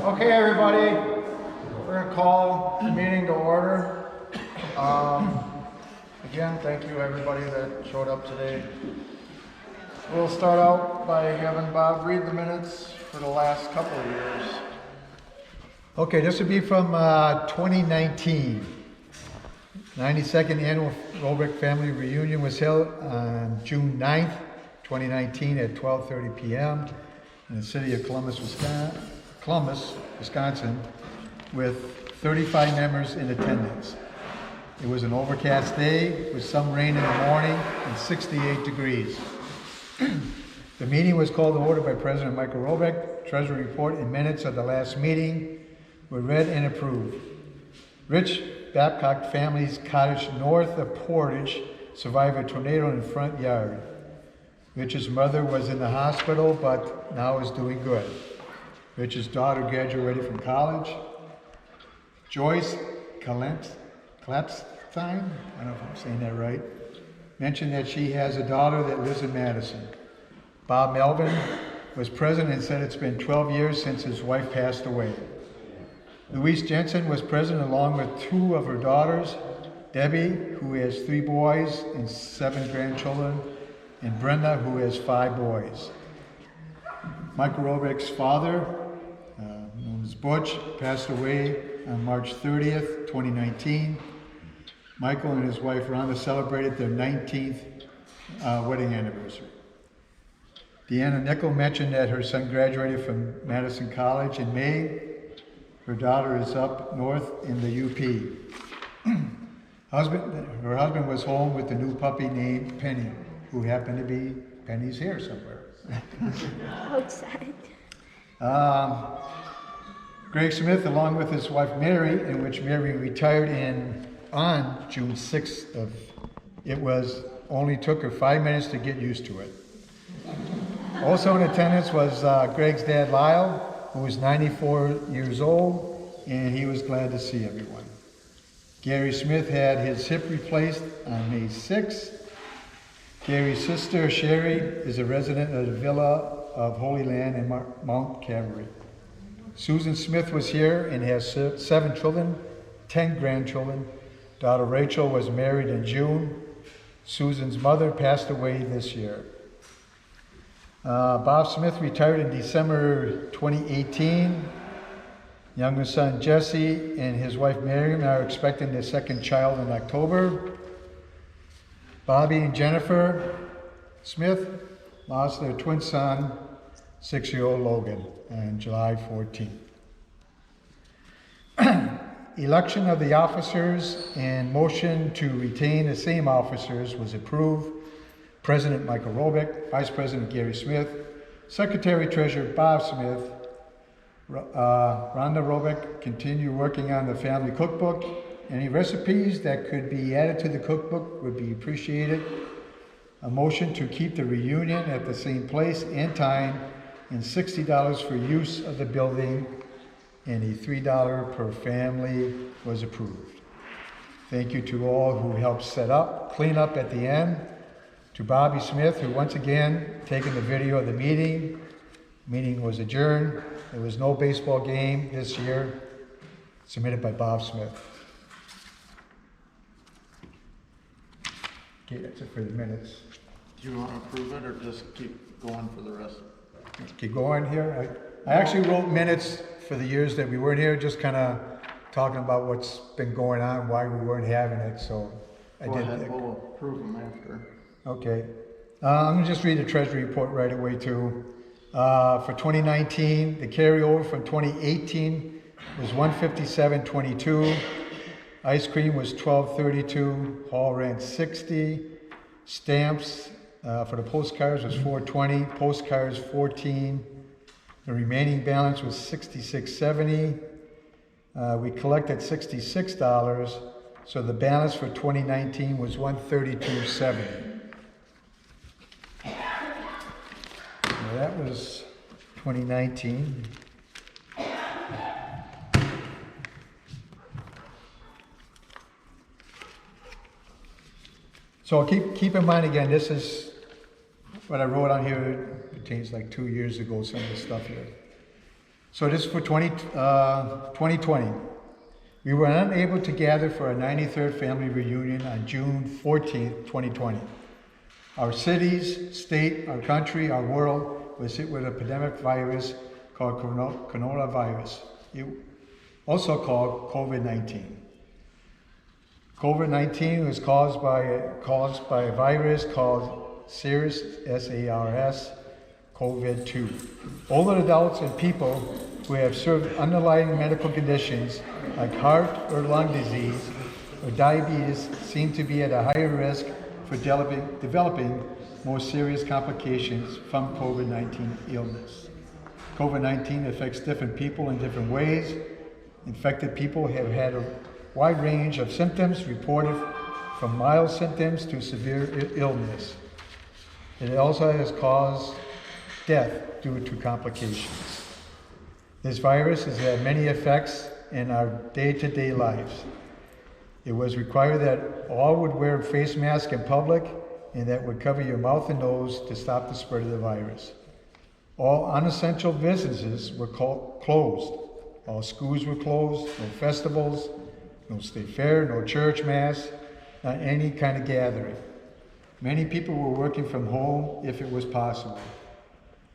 Okay, everybody, we're going to call the meeting to order. Again, thank you everybody that showed up today. We'll start out by having Bob read the minutes for the last couple of years. Okay, this would be from 2019. 92nd Annual Rohrbeck Family Reunion was held on June 9th, 2019 at 12:30 p.m. in the city of Columbus, Wisconsin, with 35 members in attendance. It was an overcast day with some rain in the morning and 68 degrees. The meeting was called to order by President Michael Rohrbeck. Treasury report and minutes of the last meeting were read and approved. Rich Babcock family's cottage north of Portage survived a tornado in the front yard. Rich's mother was in the hospital, but now is doing good. Rich's daughter graduated from college. Joyce Klepstein, I don't know if I'm saying that right, mentioned that she has a daughter that lives in Madison. Bob Melvin was present and said it's been 12 years since his wife passed away. Louise Jensen was present along with two of her daughters, Debbie, who has 3 boys and 7 grandchildren, and Brenda, who has 5 boys. Michael Rohrbeck's father, known as Butch, passed away on March 30th, 2019. Michael and his wife Rhonda celebrated their 19th wedding anniversary. Deanna Nickel mentioned that her son graduated from Madison College in May. Her daughter is up north in the UP. Her husband was home with a new puppy named Penny, who happened to be Penny's here somewhere. Outside. Greg Smith, along with his wife Mary, in which Mary retired on June 6th only took her 5 minutes to get used to it. Also in attendance was Greg's dad Lyle, who was 94 years old, and he was glad to see everyone. Gary Smith had his hip replaced on May 6th. Gary's sister Sherry is a resident of the Villa of Holy Land in Mount Calvary. Susan Smith was here and has 7 children, 10 grandchildren. Daughter Rachel was married in June. Susan's mother passed away this year. Bob Smith retired in December 2018. Younger son Jesse and his wife Miriam are expecting their 2nd child in October. Bobby and Jennifer Smith lost their twin son, 6-year-old Logan, on July 14th. Election of the officers and motion to retain the same officers was approved. President Michael Rohrbeck, Vice President Gary Smith, Secretary Treasurer Bob Smith. Rhonda Rohrbeck continue working on the family cookbook. Any recipes that could be added to the cookbook would be appreciated. A motion to keep the reunion at the same place and time, and $60 for use of the building, and a $3 per family was approved. Thank you to all who helped set up, clean up at the end. To Bobby Smith, who once again taken the video of the meeting. Meeting was adjourned. There was no baseball game this year. Submitted by Bob Smith. Okay, that's it for the minutes. Do you want to approve it or just keep going for the rest? Keep going here. I actually wrote minutes for the years that we weren't here, just kind of talking about what's been going on, why we weren't having it, so I did that. We'll approve them after. Okay. I'm going to just read the Treasury report right away too. For 2019, the carryover from 2018 was $157.22. Ice cream was $12.32. Hall rent $60. Stamps for the postcards was $4.20. Postcards $14. The remaining balance was $66.70. We collected $66, so the balance for 2019 was $132.70. That was 2019. So keep in mind again, this is what I wrote on here. It pertains like 2 years ago, some of the stuff here. So this is for 2020. We were unable to gather for our 93rd family reunion on June 14th, 2020. Our cities, state, our country, our world was hit with a pandemic virus called coronavirus, also called COVID-19. COVID-19 was caused by a virus called SARS, S-A-R-S, COVID-2. Older adults and people who have served underlying medical conditions like heart or lung disease or diabetes seem to be at a higher risk for developing more serious complications from COVID-19 illness. COVID-19 affects different people in different ways. Infected people have had a wide range of symptoms reported from mild symptoms to severe illness. It also has caused death due to complications. This virus has had many effects in our day-to-day lives. It was required that all would wear face masks in public and that would cover your mouth and nose to stop the spread of the virus. All unessential businesses were closed. All schools were closed, no festivals, no state fair, no church mass, not any kind of gathering. Many people were working from home if it was possible.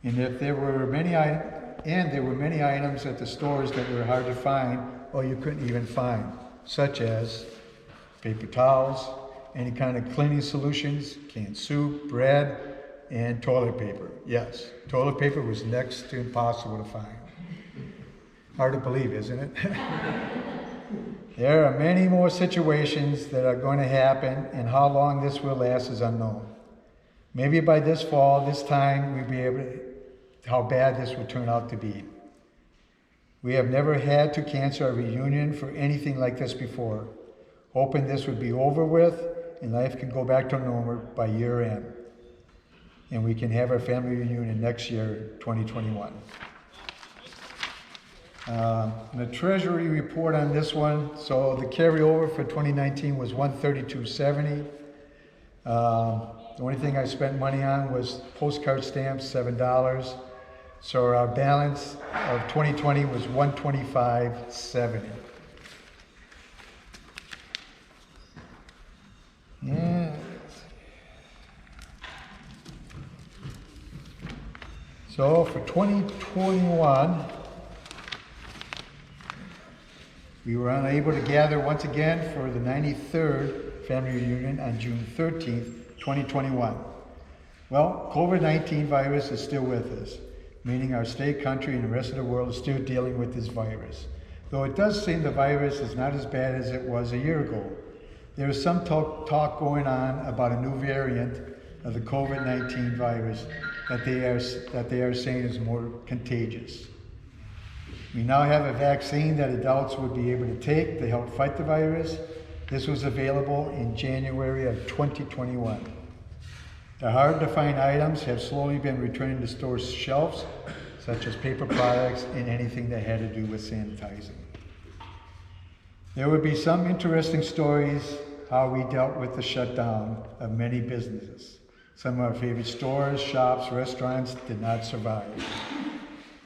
And there were many items at the stores that were hard to find or you couldn't even find, such as paper towels, any kind of cleaning solutions, canned soup, bread, and toilet paper. Yes, toilet paper was next to impossible to find. Hard to believe, isn't it? There are many more situations that are going to happen, and how long this will last is unknown. Maybe by this fall, this time, we'll be able to how bad this will turn out to be. We have never had to cancel a reunion for anything like this before, hoping this would be over with and life can go back to normal by year end. And we can have our family reunion next year, 2021. The Treasury report on this one, so the carryover for 2019 was $132.70. The only thing I spent money on was postcard stamps, $7. So our balance of 2020 was $125.70. Yeah. So for 2021, we were unable to gather once again for the 93rd family reunion on June 13th, 2021. Well, COVID-19 virus is still with us, meaning our state, country, and the rest of the world is still dealing with this virus. Though it does seem the virus is not as bad as it was a year ago. There is some talk going on about a new variant of the COVID-19 virus that they are saying is more contagious. We now have a vaccine that adults would be able to take to help fight the virus. This was available in January of 2021. The hard-to-find items have slowly been returning to store shelves, such as paper products and anything that had to do with sanitizing. There would be some interesting stories how we dealt with the shutdown of many businesses. Some of our favorite stores, shops, restaurants did not survive.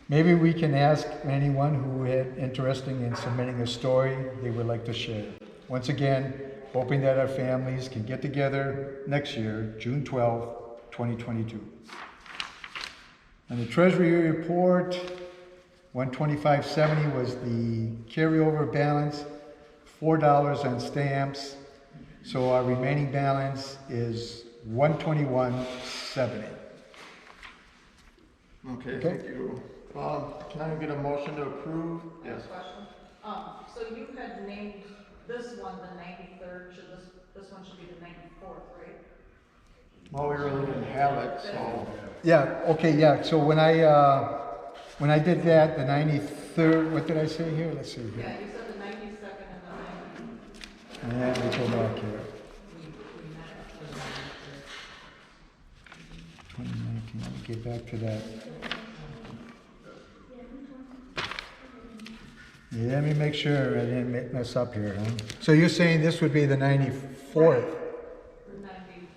Maybe we can ask anyone who had interesting in submitting a story they would like to share. Once again, hoping that our families can get together next year, June 12, 2022. And the Treasury report, $125.70 was the carryover balance, $4 on stamps. So our remaining balance is $121.70. Okay, thank you. Can I get a motion to approve? Yes. Question. So you had named this one the 93rd, should this one should be the 94th, right? Well, we really didn't have it, so. Yeah, okay, yeah, so when I did that, the 93rd, what did I say here? Let's see Yeah, here. you said the 92nd and the 90th. And let me go back here. 2019, let me get back to that. Yeah, let me make sure I didn't mess up here, huh? So you're saying this would be the 94th? The 94th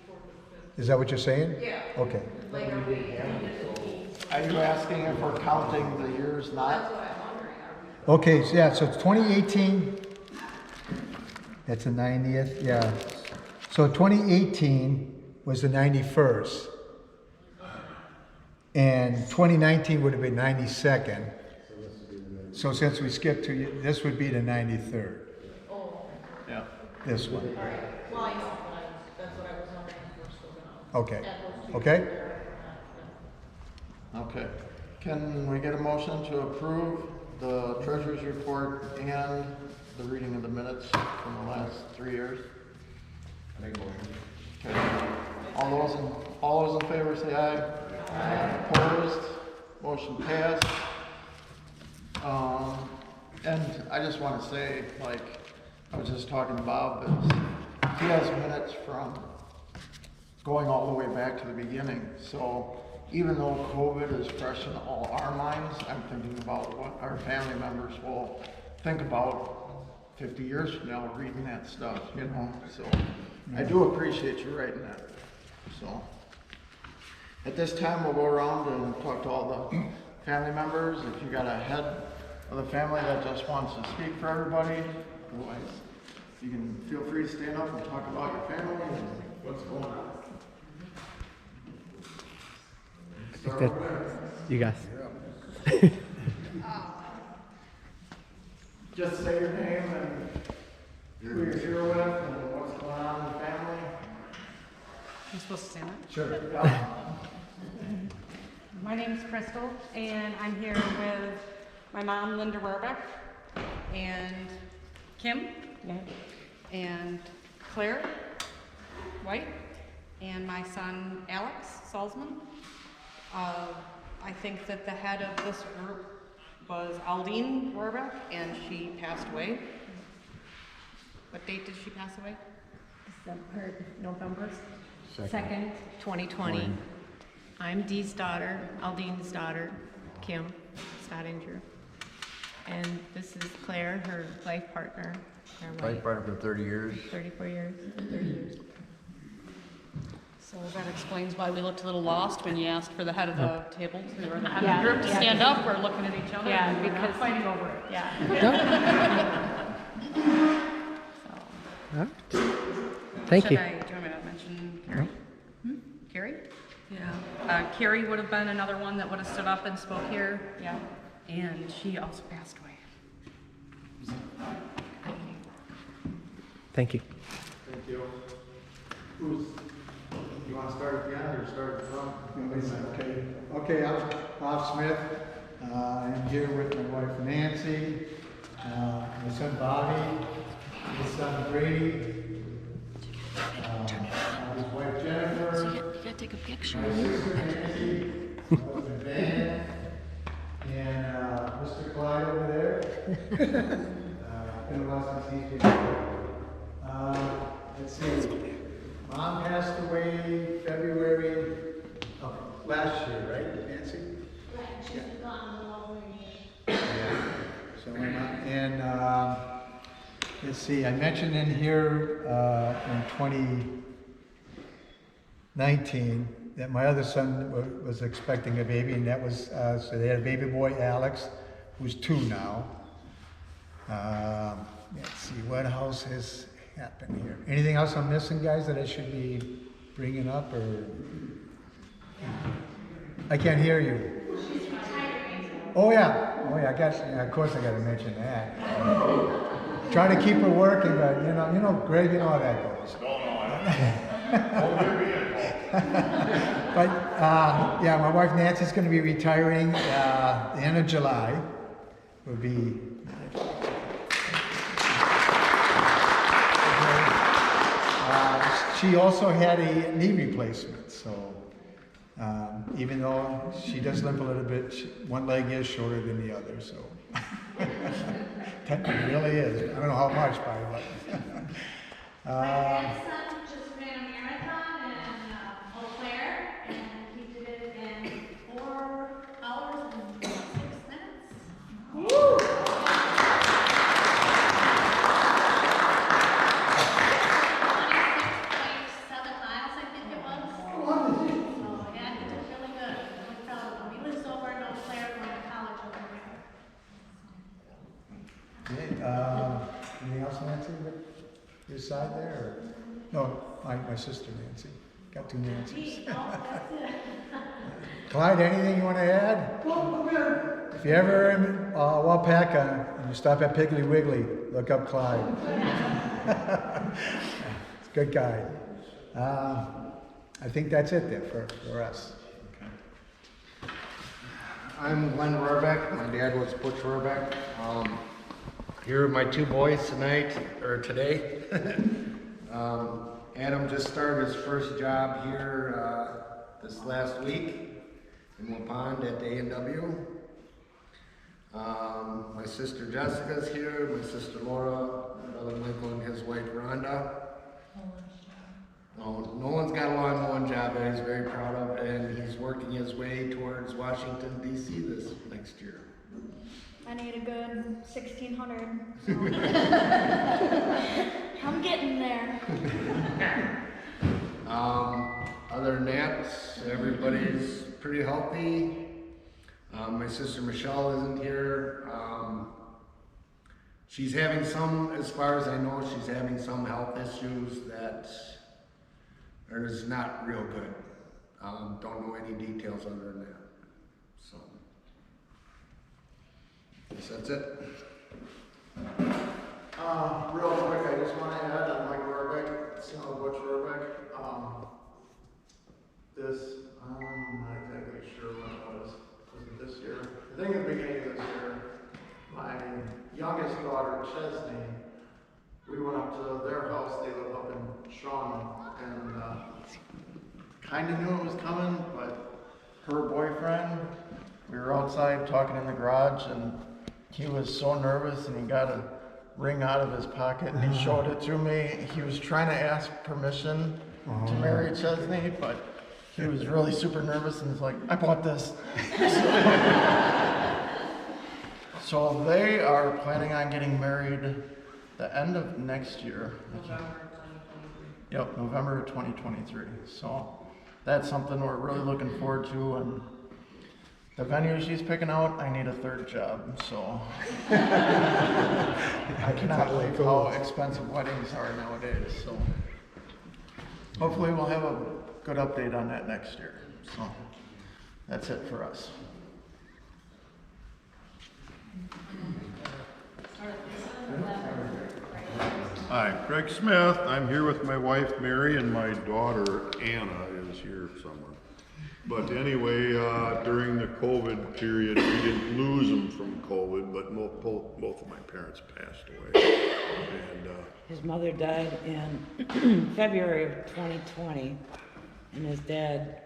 or 5th. Is that what you're saying? Yeah. Okay. Later we needed to be. Are you asking if we're counting the years That's not? what I'm Okay, so yeah, so it's 2018. That's the 90th, yeah. So 2018 was the 91st. And 2019 would have been 92nd. So since we skipped 2 years, this would be the 93rd. Yeah. This one. Well, I know, but that's what I was wondering if we're still gonna. Okay. add those two Okay. together or not. Okay. Can we get a motion to approve the treasurer's report and the reading of the minutes from the last 3 years? Make a motion. Okay. All those in favor say aye. Aye. Opposed? Motion passed. And I just want to say, like, I was just talking to Bob, that he has minutes from going all the way back to the beginning. So even though COVID is fresh in all our minds, I'm thinking about what our family members will think about 50 years from now reading that stuff, you know? So I do appreciate you writing that. So at this time, we'll go around and talk to all the family members. If you got a head of the family that just wants to speak for everybody, otherwise you can feel free to stand up and talk about your family and what's going on. Start over there. You guys. Just say your name and who you're here with and what's going on in the family. I'm supposed to say that? Sure. My name's Crystal, and I'm here with my mom, Linda Rohrbeck, and Kim, and Claire White, and my son, Alex Salzman. I think that the head of this group was Aldine Rohrbeck, and she passed away. What date did she pass away? November 2nd, 2020. I'm Dee's daughter, Aldine's daughter, Kim Stottinger. And this is Claire, her life partner. Life partner for 30 years. 34 years, 30 years. So that explains why we looked a little lost when you asked for the head of the table, or the head of the group to stand up. We're looking at each other. Yeah, and we're not because- fighting over it. Yeah. Thank you. Do you want me to mention Carrie? Carrie? Yeah. Carrie would have been another one that would have stood up and spoke here. Yeah. And she also passed away. Thank you. Thank you. You want to start at the end or start at the front? Okay. Okay, I'm Bob Smith. I'm here with my wife Nancy, my son Bobby, his son Brady, his wife Jennifer. You gotta take a picture. My sister Nancy, my husband Van, and Mr. Clyde over there. Been a while since he's been here. Let's see. Mom passed away February of last year, right, Nancy? Right, she's been gone a little over a year. Yeah. So my mom, and let's see, I mentioned in here in 2019 that my other son was expecting a baby, and that was, so they had a baby boy, Alex, who's 2 now. Let's see, what else has happened here? Anything else I'm missing, guys, that I should be bringing up, or? I can't hear you. Oh yeah, I guess, yeah, of course I gotta mention that. Trying to keep her working, but you know, Greg, you know how that goes. But yeah, my wife Nancy's going to be retiring the end of July. Will be. She also had a knee replacement, so even though she does limp a little bit, one leg is shorter than the other, so it really is. I don't know how much, probably, but. My grandson just ran a marathon in Eau Claire, and he did it in 4 hours and 6 minutes. Woo! 26.7 miles, I think it was. So, yeah, he did really good. I'm proud of him. He lives over in Eau Claire, going to college over there. Okay, anything else, Nancy, with your side there? Or? No, my sister Nancy. Got two Nancys. Clyde, anything you want to add? If you ever in Wapaka and you stop at Piggly Wiggly, look up Clyde. It's a good guy. I think that's it there for us. I'm Glenn Rohrbeck. My dad was Butch Rohrbeck. Here with my two boys today. Adam just started his first job here this last week in Wapond at the A&W. My sister Jessica's here, my sister Laura, my brother Michael and his wife Rhonda. Nolan's got a lawn mowing job that he's very proud of, and he's working his way towards Washington, D.C. this next year. I need a good 1,600. So. I'm getting there. Other than that, everybody's pretty healthy. My sister Michelle isn't here. She's having some, as far as I know, she's having some health issues that are just not real good. Don't know any details other than that. So, I guess that's it. Real quick, I just want to add on Mike Rohrbeck, son of Butch Rohrbeck. I'm not exactly sure when it was. Was it this year? I think at the beginning of this year, my youngest daughter, Chesney, we went up to their house. They live up in Shawn, and kind of knew it was coming, but her boyfriend, we were outside talking in the garage, and he was so nervous, and he got a ring out of his pocket, and he showed it to me. He was trying to ask permission to marry Chesney, but he was really super nervous, and he's like, I bought this. So they are planning on getting married the end of next year. Yep, November 2023. So that's something we're really looking forward to, and the venue she's picking out, I need a third job, so I cannot believe how expensive weddings are nowadays, so hopefully we'll have a good update on that next year. So that's it for us. Hi, Craig Smith. I'm here with my wife Mary, and my daughter Anna is here somewhere. But anyway, during the COVID period, we didn't lose them from COVID, but both of my parents passed away. And his mother died in February of 2020, and his dad,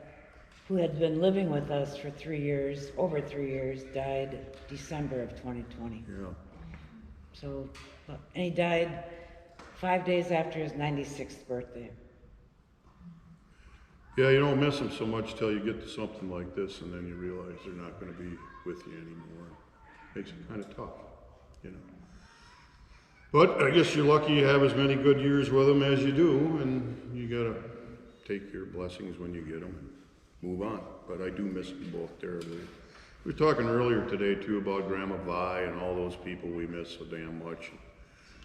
who had been living with us for over 3 years, died December of 2020. yeah, So, and he died 5 days after his 96th birthday. yeah, you don't miss them so much till you get to something like this, and then you realize they're not going to be with you anymore. Makes it kind of tough, you know. But I guess you're lucky you have as many good years with them as you do, and you gotta take your blessings when you get them and move on. But I do miss them both terribly. We were talking earlier today too about Grandma Vi and all those people we miss so damn much.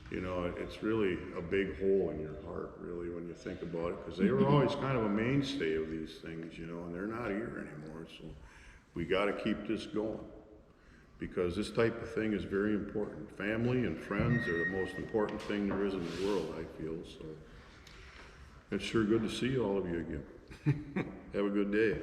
You know, it's really a big hole in your heart, really, when you think about it, because they were always kind of a mainstay of these things, you know, and they're not here anymore. So we got to keep this going, because this type of thing is very important. Family and friends are the most important thing there is in the world, I feel. So it's sure good to see all of you again. Have a good day.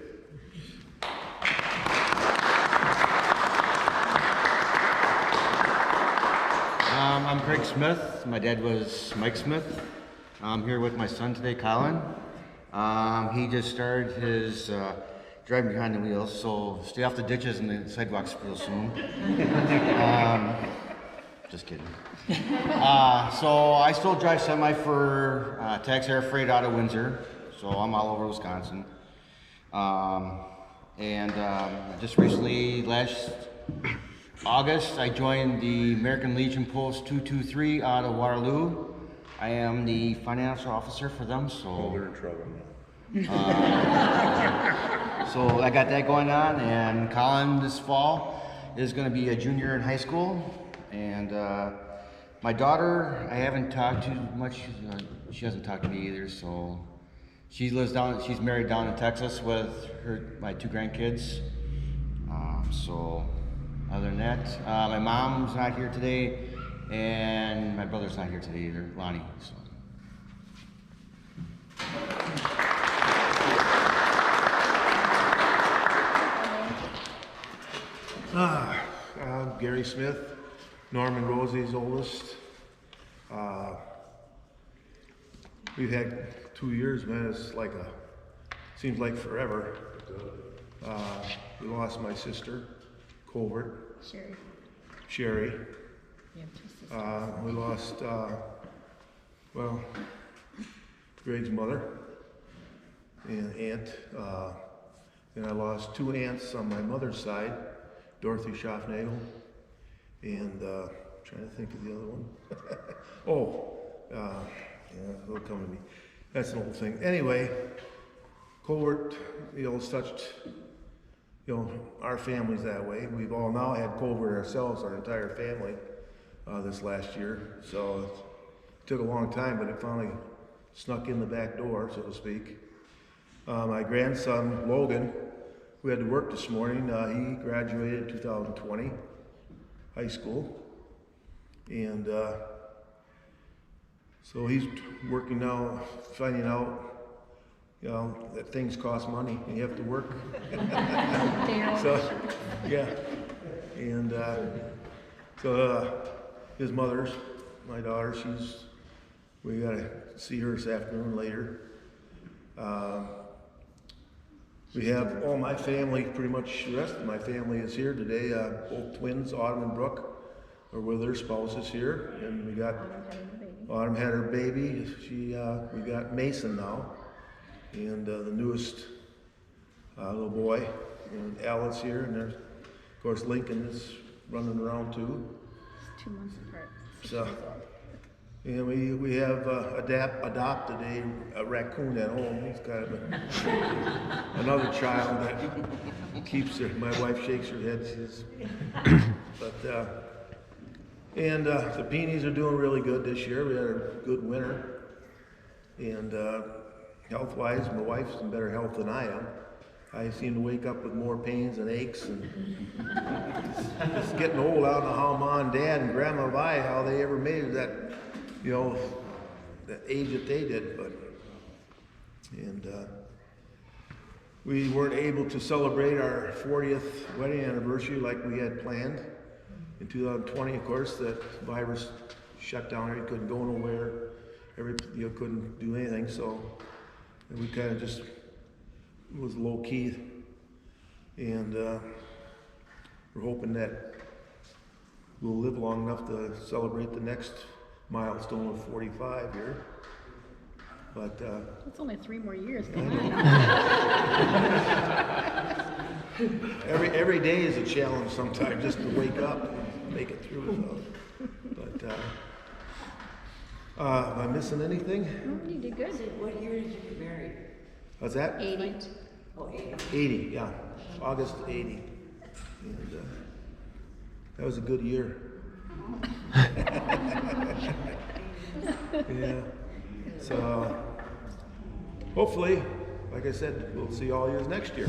I'm Craig Smith. My dad was Mike Smith. I'm here with my son today, Colin. He just started his driving behind the wheels, so stay off the ditches and the sidewalks real soon. Just kidding. So I still drive semi for Tax Air Freight out of Windsor, so I'm all over Wisconsin. Just recently, last August, I joined the American Legion Post 223 out of Waterloo. I am the financial officer for them, so. Oh, they're in trouble now. So I got that going on, and Colin this fall is going to be a junior in high school, and My daughter, I haven't talked to much. She hasn't talked to me either. So she lives down. She's married down in Texas with my 2 grandkids. So other than that, my mom's not here today, and my brother's not here today either, Lonnie. So. I'm Gary Smith, Norman Rosie's oldest. We've had 2 years, man. It's like seems like forever. We lost my sister, Colbert. Sherry. We lost, well, Greg's mother and aunt. And I lost 2 aunts on my mother's side, Dorothy Schaffnagel, and trying to think of the other one. Yeah, it'll come to me. That's an old thing. Anyway, Colbert, has touched, our families that way. We've all now had Colbert ourselves, our entire family, this last year. So it took a long time, but it finally snuck in the back door, so to speak. My grandson, Logan, who had to work this morning, he graduated in 2020, high school. And so he's working now, finding out, that things cost money and you have to work. So, yeah. And so his mother's, my daughter, we gotta see her this afternoon later. We have all my family, pretty much the rest of my family is here today. Both twins, Autumn and Brooke, are with their spouses here. And we got, Autumn had her baby. We got Mason now. And the newest little boy, and Alan's here. And there's, of course, Lincoln is running around too. It's 2 months apart. So, and we have adopted a raccoon at home. He's kind of another child that keeps her. My wife shakes her head. And the Peonies are doing really good this year. We had a good winter, and health-wise, my wife's in better health than I am. I seem to wake up with more pains and aches, and it's getting old. I don't know how Mom and Dad and Grandma Vi, how they ever made it that, the age that they did, and we weren't able to celebrate our 40th wedding anniversary like we had planned. In 2020, of course, the virus shut down. You couldn't go nowhere. You couldn't do anything. So we kind of just, it was low key. And we're hoping that we'll live long enough to celebrate the next milestone of 45 here. But It's only 3 more years. every day is a challenge sometimes, just to wake up and make it through. But am I missing anything? You did good. What year did you get married? What's that? 80. Oh, 80. 80, yeah. August 80. And that was a good year. Yeah. So hopefully, like I said, we'll see all yous next year.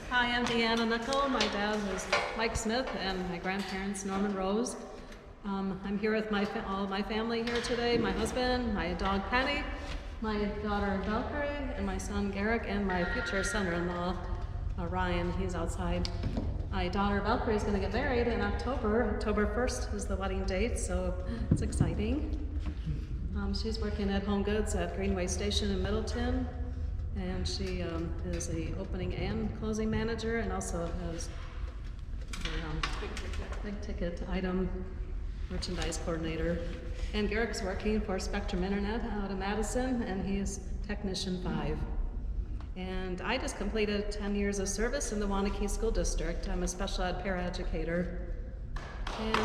Hi, I'm Deanna Nickel. My dad was Mike Smith and my grandparents Norman Rose. I'm here with all my family here today, my husband, my dog Penny, my daughter Valkyrie, and my son Garrick, and my future son-in-law Ryan. He's outside. My daughter Valkyrie is going to get married in October. October 1st is the wedding date, so it's exciting. She's working at Home Goods at Greenway Station in Middleton, and she is a opening and closing manager, and also has a big ticket item merchandise coordinator. And Garrick's working for Spectrum Internet out of Madison, and he's technician 5. And I just completed 10 years of service in the Waunakee School District. I'm a special ed paraeducator. And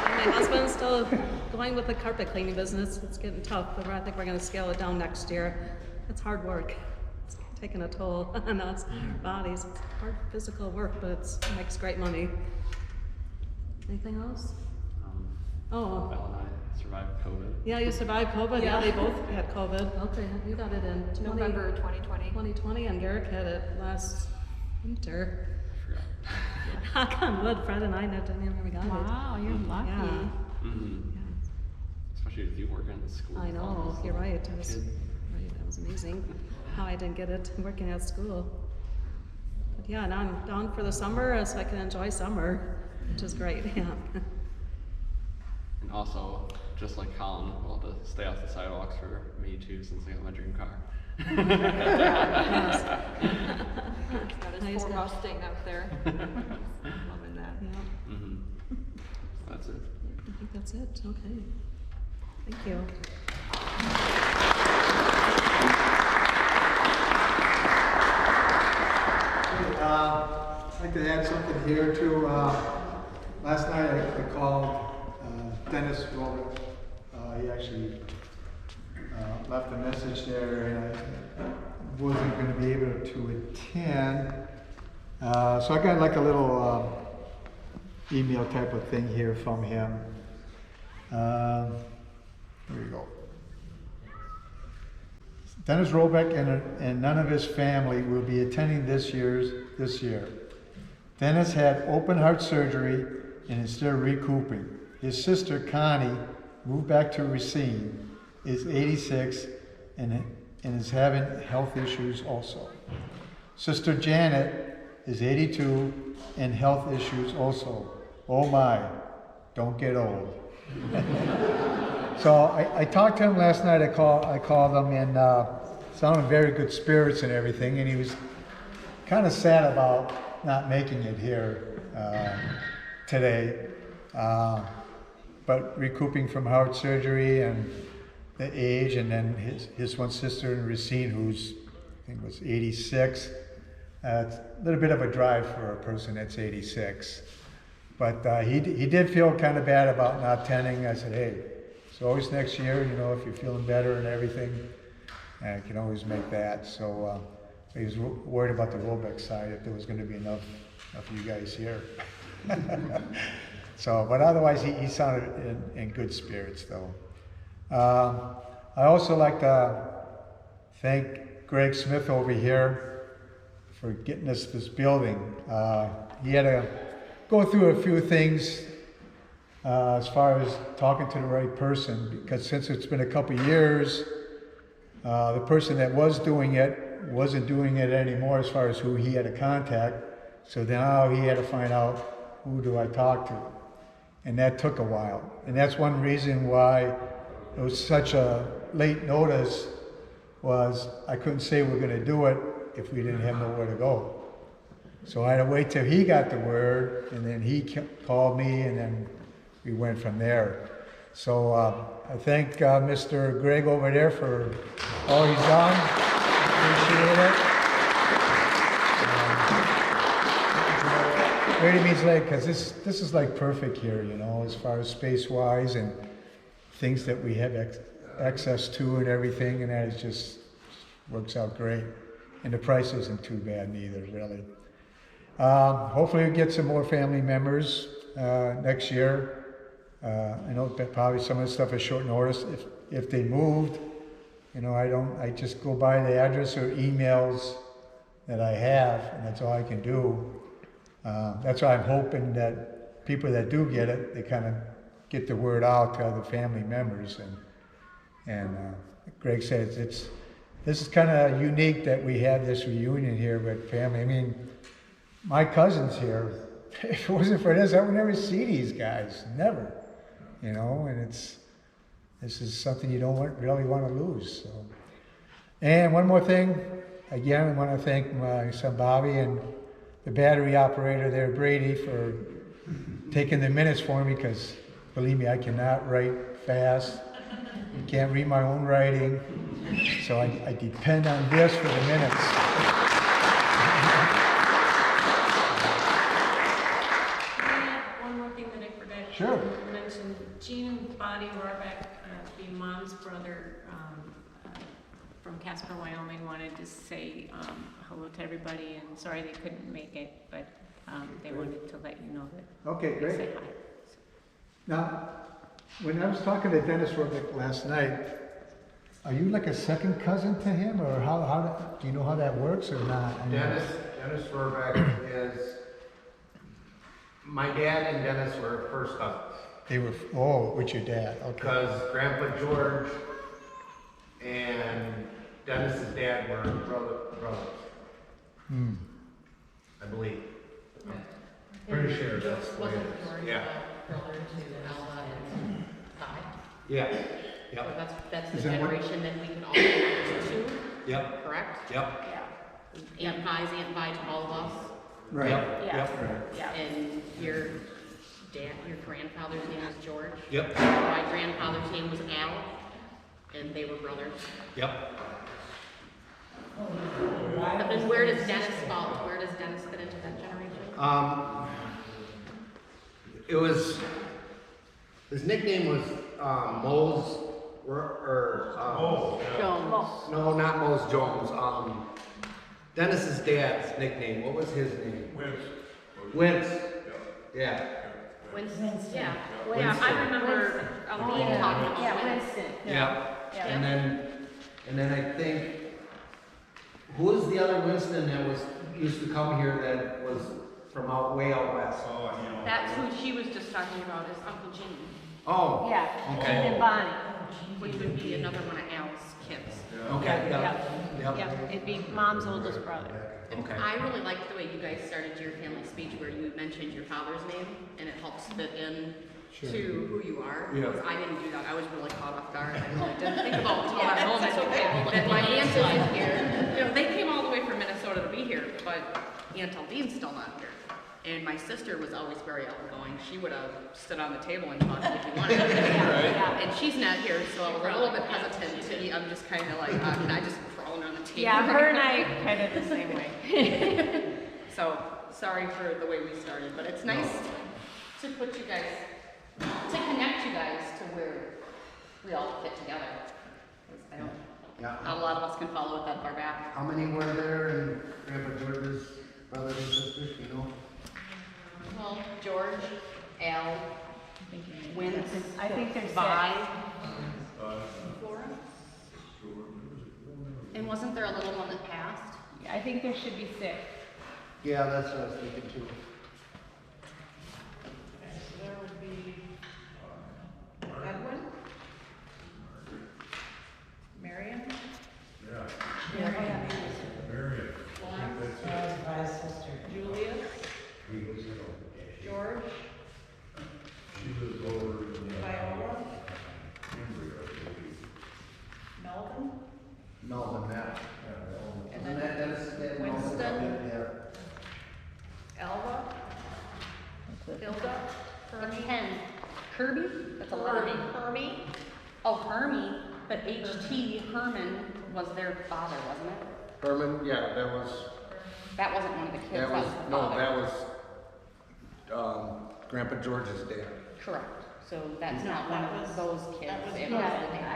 my husband's still going with the carpet cleaning business. It's getting tough, but I think we're gonna scale it down next year. It's hard work. It's taking a toll on us bodies. It's hard physical work, but it makes great money. Anything else? Oh. Val and I survived COVID. Yeah, you survived COVID. Yeah, they both had COVID. Okay, you got it in November 2020. 2020, and Garrick had it last winter. Knock on wood, Fred and I never got it. Wow, you're lucky. Yeah. Mm-hmm. Especially with you working in the school. I know, you're right. It was, right, that was amazing how I didn't get it working at school. But yeah, now I'm down for the summer so I can enjoy summer, which is great. Yeah. And also, just like Colin, we'll have to stay off the sidewalks for me too, since I got my dream car. Yes. Got his Nice. Ford Mustang up there. Loving that. Yeah, Mm-hmm. That's it. I think that's it. Okay. Thank you. I'd like to add something here too. Last night I called Dennis Rohrbeck. He actually left a message there, and I wasn't going to be able to attend. So I got like a little email type of thing here from him. Here we go. Dennis Rohrbeck and none of his family will be attending this year. Dennis had open heart surgery and is still recouping. His sister Connie moved back to Racine, is 86 and is having health issues also. Sister Janet is 82 and health issues also. Oh my, don't get old. So I talked to him last night. I called him and sounded very good spirits and everything, and he was kind of sad about not making it here today. But recouping from heart surgery and the age, and then his one sister in Racine, who's I think was 86. It's a little bit of a drive for a person that's 86. But he did feel kind of bad about not attending. I said, hey, it's always next year, you know, if you're feeling better and everything, I can always make that. So he was worried about the Rohrbeck side, if there was going to be enough of you guys here. So, but otherwise he sounded in good spirits though. I also like to thank Greg Smith over here for getting us this building. He had to go through a few things as far as talking to the right person, because since it's been a couple of years, the person that was doing it wasn't doing it anymore as far as who he had to contact. So now he had to find out, who do I talk to? And that took a while. And that's one reason why it was such a late notice, was I couldn't say we're going to do it if we didn't have nowhere to go. So I had to wait till he got the word, and then he called me, and then we went from there. So I thank Mr. Greg over there for all he's done. Appreciate it. Really means like, because this is like perfect here, you know, as far as space-wise and things that we have access to and everything, and that is just works out great. And the price isn't too bad neither, really. Hopefully we get some more family members next year. I know that probably some of the stuff is short notice. If they moved, you know, I just go by the address or emails that I have, and that's all I can do. That's why I'm hoping that people that do get it, they kind of get the word out to other family members. And Greg said this is kind of unique that we have this reunion here with family. I mean, my cousin's here. If it wasn't for this, I would never see these guys. Never. You know, and this is something you don't really want to lose. So. And one more thing, again, I want to thank my son Bobby and the battery operator there, Brady, for taking the minutes for me, because believe me, I cannot write fast. I can't read my own writing, so I depend on this for the minutes. One more thing that I forgot. Sure. mention Gene Body Rohrbeck, the mom's brother, from Casper, Wyoming, wanted to say, hello to everybody, and sorry they couldn't make it, but, they wanted to let you know that. Okay, they great. say hi. Now, when I was talking to Dennis Rohrbeck last night, are you like a second cousin to him, or do you know how that works or not? I mean, Dennis Rohrbeck is, my dad and Dennis were first cousins. They were, oh, with your dad, okay. Because Grandpa George and Dennis's dad were brothers, Hmm. I believe. I'm pretty sure that's the way it is. Yeah. Brother to Ella and Ty. Yeah. So Yep. that's the Is that what- generation that we can all connect to, Yep. correct? Yep. Aunt Vi's Aunt Vi to all of us. Right. Yep. Yeah. Yep. Yeah. And your grandfather's name was George. Yep. My grandfather's name was Al, and they were brothers. Yep. And where does Dennis fall? Where does Dennis fit into that generation? It was, his nickname was, Moles, Jones. no, not Mose Jones. Dennis's dad's nickname, what was his name? Wince. Yeah. Winston. Yeah. Winston. I remember being talking about Winston. Yeah. And then I think, who was the other Winston that used to come here that was from way out west? That's who she was just talking about, is Uncle Jimmy. Oh. Yeah, Okay. and Bonnie. Which would be another one of Al's kids. Okay, Yeah, yep. yeah, it'd be mom's oldest brother. Okay. I really liked the way you guys started your family speech where you mentioned your father's name, and it helps fit in to who you are. Yeah. Because I didn't do that. I was really caught off guard. I really didn't think about until that moment. That my aunt isn't here. You know, they came all the way from Minnesota to be here, but Aunt Aldine's still not here. And my sister was always very outgoing. She would have stood on the table and talked if you wanted. And she's not here, so I was a little bit hesitant to. I'm just kind of like, can I just crawl on the table? Yeah, her and I kind of the same way. So sorry for the way we started, but it's nice to put you guys, to connect you guys to where we all fit together. 'Cause I don't, not a lot of us can follow it that far back. How many were there in Grandpa George's brothers and sisters, you know? Well, George, Al, Wins, I think there's Vi, Florence. And wasn't there a little one that passed? I think there should be 6. Yeah, that's what I was thinking too. There would be Edwin, Marion, Florence, Julius, George, Viola, Melvin, Melvin, yeah. And And then that's Winston. Yeah. Alva, Hilda, That's Hermie. 10. Kirby? That's a lot. Hermie. Oh, Hermie, but H.T. Herman was their father, wasn't it? Herman, yeah, that was One of the kids, the father. that was Grandpa George's dad. Correct. So that's not one of those kids. It was the Yeah, I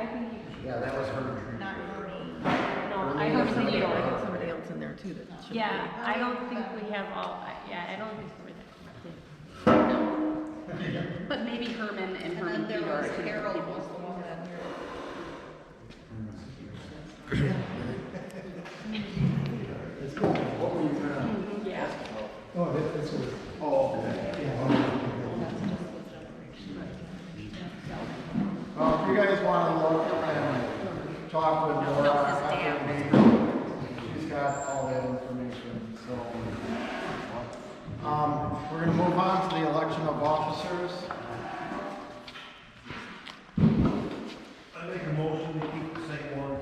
dad. think Yeah, that was Herman. not Hermie. no, I Herman don't was think the you other. Somebody else in there too that should. Yeah, I don't think we have all, I don't think we're that. But maybe Herman and Herman Peter are two different people. Yeah. Oh, that's what. Well, if you guys wanna look and talk with Laura after the meeting, she's got all that information, so. We're gonna move on to the election of officers. I make a motion to keep the same one.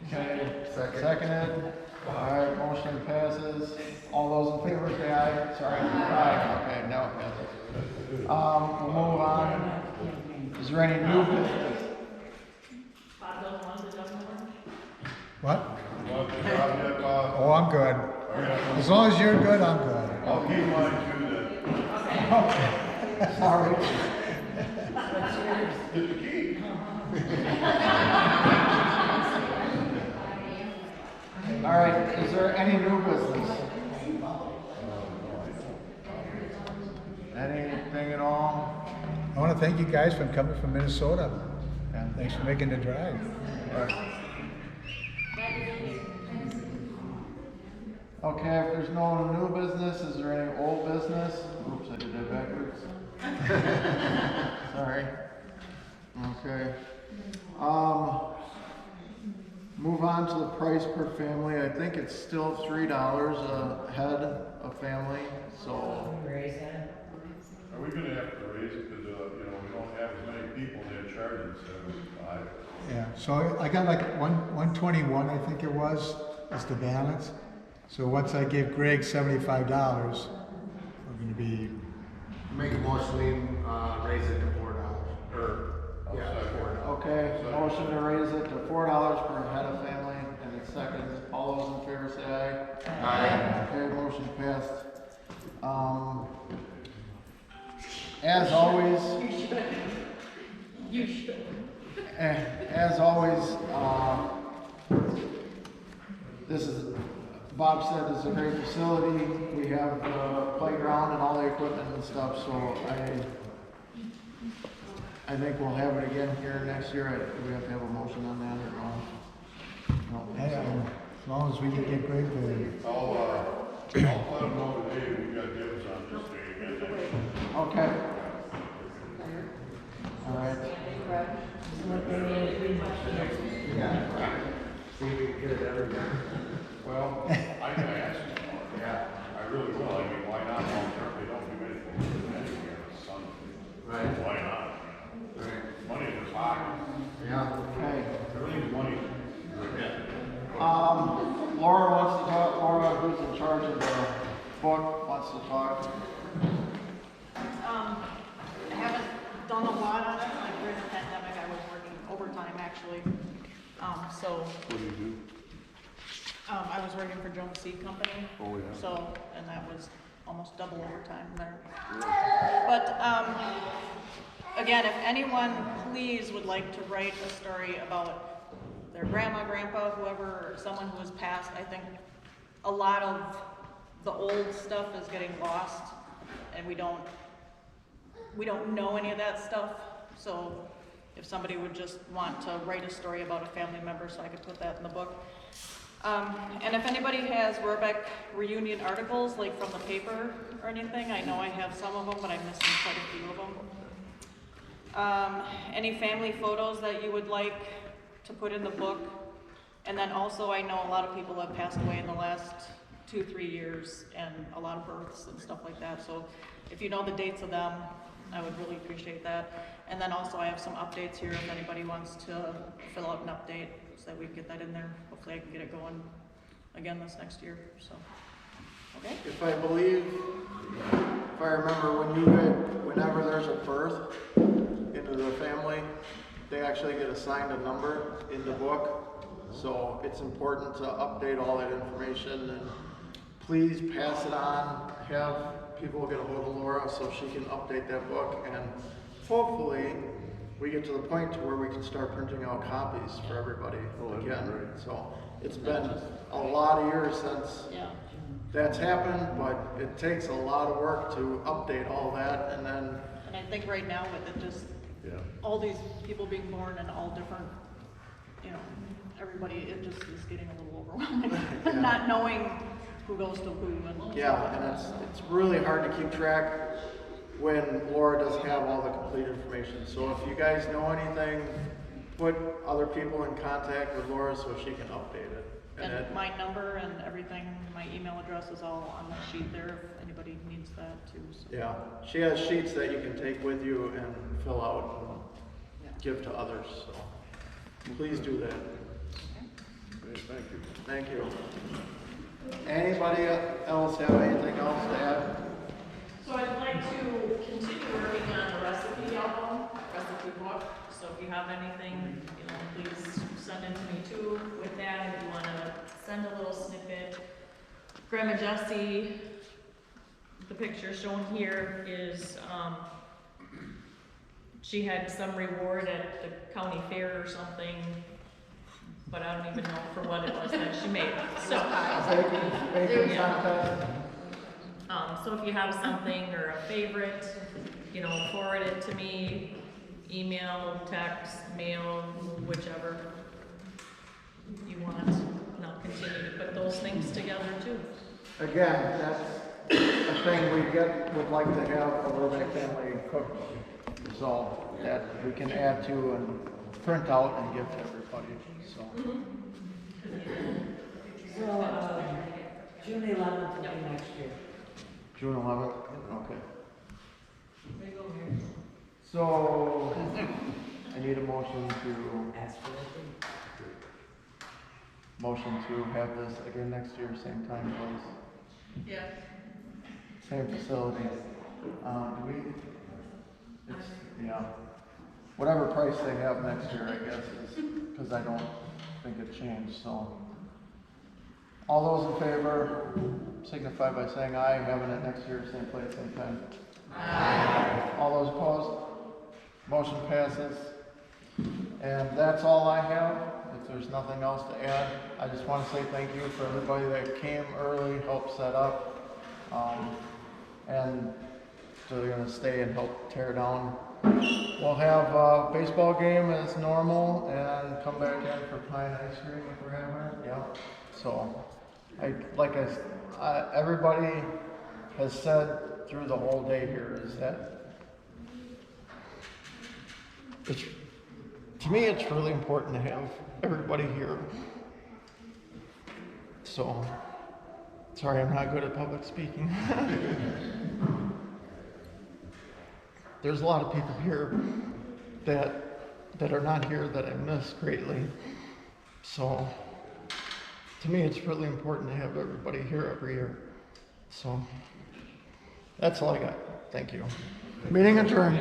Okay, seconded. All right, motion passes. All those in favor say aye. Sorry, aye. Okay, now it passes. We'll move on. Is there any new business? What? Oh, I'm good. As long as you're good, I'm good. I'll keep mine too then. Okay. Sorry. Is there any new business? Anything at all? I want to thank you guys for coming from Minnesota. And thanks for making the drive. Okay, if there's no new business, is there any old business? Oops, I did that backwards. Sorry. Okay. Move on to the price per family. I think it's still $3 a head a family, so. Raise that. Are we gonna have to raise it, cause, you know, we don't have as many people, they're charging 75. Yeah, so I got like 121, I think it was, is the balance. So once I give Greg $75, we're gonna be, Make a motion, we, raise it to $4, or, yeah, $4. Okay, motion to raise it to $4 per head of family, and it's second. All those in favor say aye. Aye. Okay, motion passed. As always. You should. As always, this is, Bob said, this is a great facility. We have the playground and all the equipment and stuff, so I think we'll have it again here next year. Do we have to have a motion on that or no? No. as long as we can get Greg to. I'll let them know today, we got dibs on this day again. Okay. All right. See if we can get it everywhere. Well, I can ask them. Yeah. I really will. I mean, why not? Long term, they don't do anything anywhere in the sun. Right. Why not? Right. Money in their pocket. Yeah. Okay. Everything's money. Laura wants to talk. Laura, who's in charge of the book, wants to talk. I haven't done a lot on it, like during the pandemic, I was working overtime actually. So, What do you do? I was working for Jones Seed Company. Oh, yeah. So, and that was almost double overtime there. But, again, if anyone please would like to write a story about their grandma, grandpa, whoever, or someone who has passed, I think a lot of the old stuff is getting lost, and we don't know any of that stuff. So if somebody would just want to write a story about a family member, so I could put that in the book. And if anybody has Rohrbeck reunion articles, like from the paper or anything, I know I have some of them, but I'm missing quite a few of them. Any family photos that you would like to put in the book. And then also, I know a lot of people have passed away in the last 2-3 years, and a lot of births and stuff like that. So if you know the dates of them, I would really appreciate that. And then also, I have some updates here if anybody wants to fill out an update, so that we can get that in there. Hopefully I can get it going again this next year, so. Okay? If I remember, whenever there's a birth into the family, they actually get assigned a number in the book. So it's important to update all that information, and please pass it on. Have people get a hold of Laura so she can update that book, and hopefully we get to the point to where we can start printing out copies for everybody again. So it's been a lot of years since that's happened, but it takes a lot of work to update all that, and then. And I think right now with it just, all these people being born and all different, everybody, it just is getting a little overwhelming. Not knowing who goes to who. And it's really hard to keep track when Laura doesn't have all the complete information. So if you guys know anything, put other people in contact with Laura so she can update it. And my number and everything, my email address is all on the sheet there if anybody needs that too. So. Yeah, she has sheets that you can take with you and fill out and give to others. So please do that. Okay, thank you. Thank you. Anybody else have anything else to add? So I'd like to continue working on the recipe album, recipe book. So if you have anything, please send it to me too with that. If you want to send a little snippet. Grandma Jessie, the picture shown here is, she had some reward at the county fair or something but I don't even know for what it was that she made. So, Baking yeah. contest. So if you have something or a favorite, you know, forward it to me, email, text, mail, whichever you want, and I'll continue to put those things together too. Again, that's a thing would like to have a Rohrbeck family cookbook. So that we can add to and print out and give to everybody, so. So, June 11th will be next year. June 11th, okay. So, I need a motion to, Ask for it. motion to have this again next year, same time, place, Yeah. same facility. Do we, it's, yeah, whatever price they have next year, I guess, is, because I don't think it changed, so. All those in favor signify by saying aye, having it next year, same place, same time. Aye. All those opposed? Motion passes. And that's all I have. If there's nothing else to add, I just want to say thank you for everybody that came early, helped set up, and so they're going to stay and help tear down. We'll have a baseball game as normal and come back in for pie and ice cream if we're having it. Yeah. So, everybody has said through the whole day here is that it's, to me, it's really important to have everybody here. So, sorry, I'm not good at public speaking. There's a lot of people here that are not here that I miss greatly. So, to me, it's really important to have everybody here every year. So, that's all I got. Thank you. Meeting adjourned.